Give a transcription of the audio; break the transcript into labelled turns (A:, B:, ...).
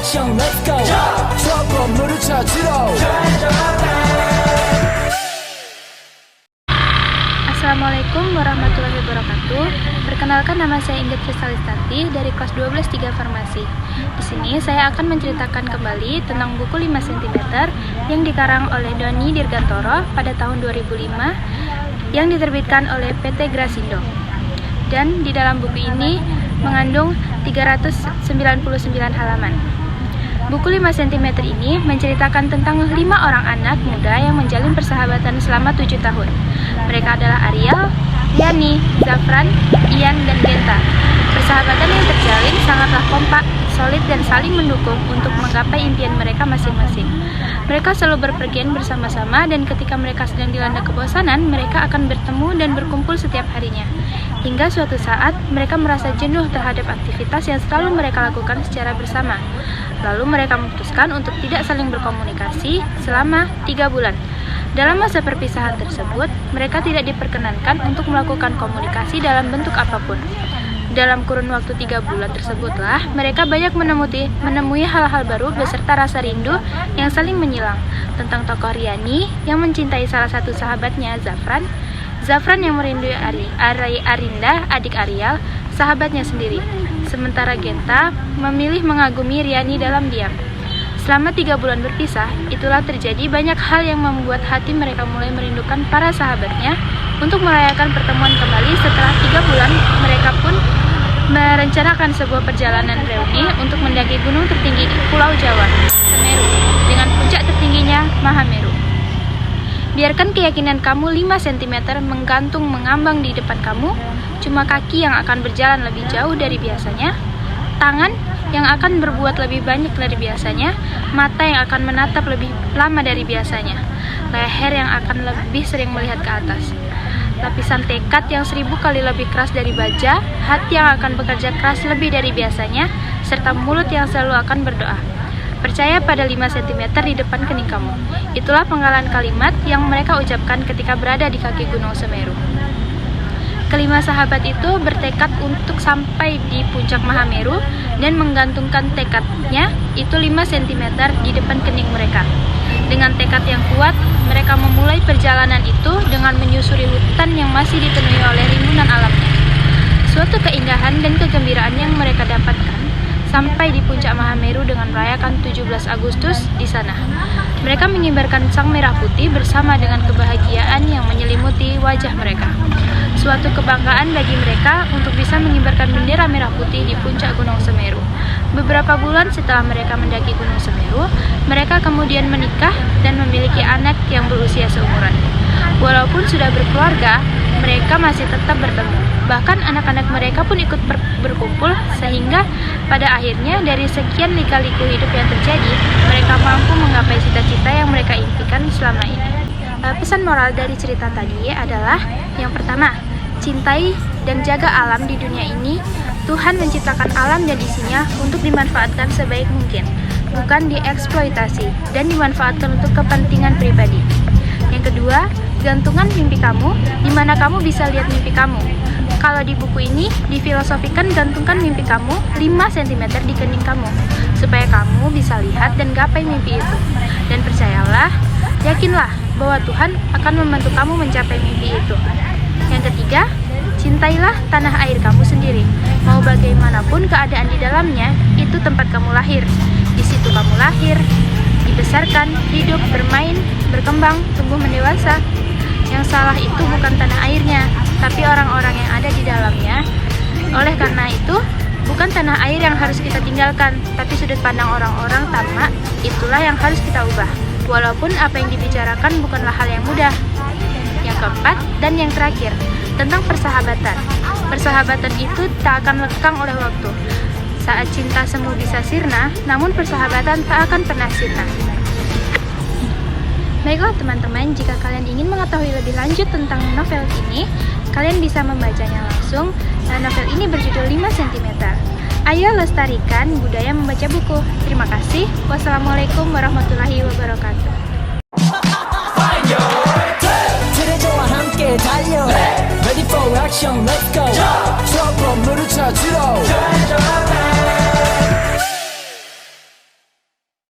A: action, let's go. 저 건물을 찾으러.
B: Assalamualaikum warahmatullahi wabarakatuh. Perkenalkan, nama saya Ingrid Kristalistati dari kelas 12 3 Farmasi. Di sini saya akan menceritakan kembali tentang buku 5 cm yang dikarang oleh Doni Dirgantoro pada tahun 2005 yang diterbitkan oleh PT Grasindo. Dan di dalam buku ini mengandung 399 halaman. Buku 5 cm ini menceritakan tentang 5 orang anak muda yang menjalin persahabatan selama 7 tahun. Mereka adalah Ariel, Riani, Zafran, Ian, dan Genta. Persahabatan yang terjalin sangatlah kompak, solid, dan saling mendukung untuk menggapai impian mereka masing-masing. Mereka selalu berpergian bersama-sama, dan ketika mereka sedang dilanda kebosanan, mereka akan bertemu dan berkumpul setiap harinya. Hingga suatu saat, mereka merasa jenuh terhadap aktivitas yang selalu mereka lakukan secara bersama. Lalu mereka memutuskan untuk tidak saling berkomunikasi selama 3 bulan. Dalam masa perpisahan tersebut, mereka tidak diperkenankan untuk melakukan komunikasi dalam bentuk apapun. Dalam kurun waktu 3 bulan tersebutlah, mereka banyak menemui hal-hal baru beserta rasa rindu yang saling menyilang. Tentang tokoh Riani yang mencintai salah satu sahabatnya, Zafran yang merindui Arinda, adik Ariel, sahabatnya sendiri. Sementara Genta memilih mengagumi Riani dalam diam. Selama 3 bulan berpisah, itulah terjadi banyak hal yang membuat hati mereka mulai merindukan para sahabatnya. Untuk merayakan pertemuan kembali setelah 3 bulan, mereka pun merencanakan sebuah perjalanan reuni untuk mendaki gunung tertinggi di Pulau Jawa, Semeru, dengan puncak tertingginya Mahameru. Biarkan keyakinan kamu 5 cm menggantung mengambang di depan kamu, cuma kaki yang akan berjalan lebih jauh dari biasanya, tangan yang akan berbuat lebih banyak dari biasanya, mata yang akan menatap lebih lama dari biasanya, leher yang akan lebih sering melihat ke atas, lapisan tekad yang 1000 kali lebih keras dari baja, hati yang akan bekerja keras lebih dari biasanya, serta mulut yang selalu akan berdoa. Percaya pada 5 cm di depan kening kamu. Itulah penggalan kalimat yang mereka ucapkan ketika berada di kaki Gunung Semeru. Kelima sahabat itu bertekad untuk sampai di puncak Mahameru dan menggantungkan tekadnya itu 5 cm di depan kening mereka. Dengan tekad yang kuat, mereka memulai perjalanan itu dengan menyusuri hutan yang masih dipenuhi oleh rimbunan alamnya. Suatu keindahan dan kegembiraan yang mereka dapatkan sampai di puncak Mahameru dengan merayakan 17 Agustus di sana. Mereka mengibarkan sang merah putih bersama dengan kebahagiaan yang menyelimuti wajah mereka. Suatu kebanggaan bagi mereka untuk bisa mengibarkan bendera merah putih di puncak Gunung Semeru. Beberapa bulan setelah mereka mendaki Gunung Semeru, mereka kemudian menikah dan memiliki anak yang berusia seumuran. Walaupun sudah berkeluarga, mereka masih tetap bertemu. Bahkan anak-anak mereka pun ikut berkumpul, sehingga pada akhirnya dari sekian lika-liku hidup yang terjadi, mereka mampu menggapai cita-cita yang mereka impikan selama ini. Pesan moral dari cerita tadi adalah, yang pertama, cintai dan jaga alam di dunia ini. Tuhan menciptakan alam dan isinya untuk dimanfaatkan sebaik mungkin, bukan dieksploitasi dan dimanfaatkan untuk kepentingan pribadi. Yang kedua, gantungan mimpi kamu, di mana kamu bisa lihat mimpi kamu. Kalau di buku ini difilosofikan gantungkan mimpi kamu 5 cm di kening kamu, supaya kamu bisa lihat dan gapai mimpi itu. Dan percayalah, yakinlah bahwa Tuhan akan membantu kamu mencapai mimpi itu. Yang ketiga, cintailah tanah air kamu sendiri. Mau bagaimanapun keadaan di dalamnya, itu tempat kamu lahir. Di situ kamu lahir, dibesarkan, hidup, bermain, berkembang, tumbuh mendewasa. Yang salah itu bukan tanah airnya, tapi orang-orang yang ada di dalamnya. Oleh karena itu, bukan tanah air yang harus kita tinggalkan, tapi sudut pandang orang-orang tamak, itulah yang harus kita ubah. Walaupun apa yang dibicarakan bukanlah hal yang mudah. Yang keempat dan yang terakhir, tentang persahabatan. Persahabatan itu tak akan lekang oleh waktu. Saat cinta semu bisa sirna, namun persahabatan tak akan pernah sirna. Baiklah teman-teman, jika kalian ingin mengetahui lebih lanjut tentang novel ini, kalian bisa membacanya langsung. Novel ini berjudul 5 cm. Ayo lestarikan budaya membaca buku. Terima kasih. Wassalamualaikum warahmatullahi wabarakatuh.
A: Ready for action, let's go.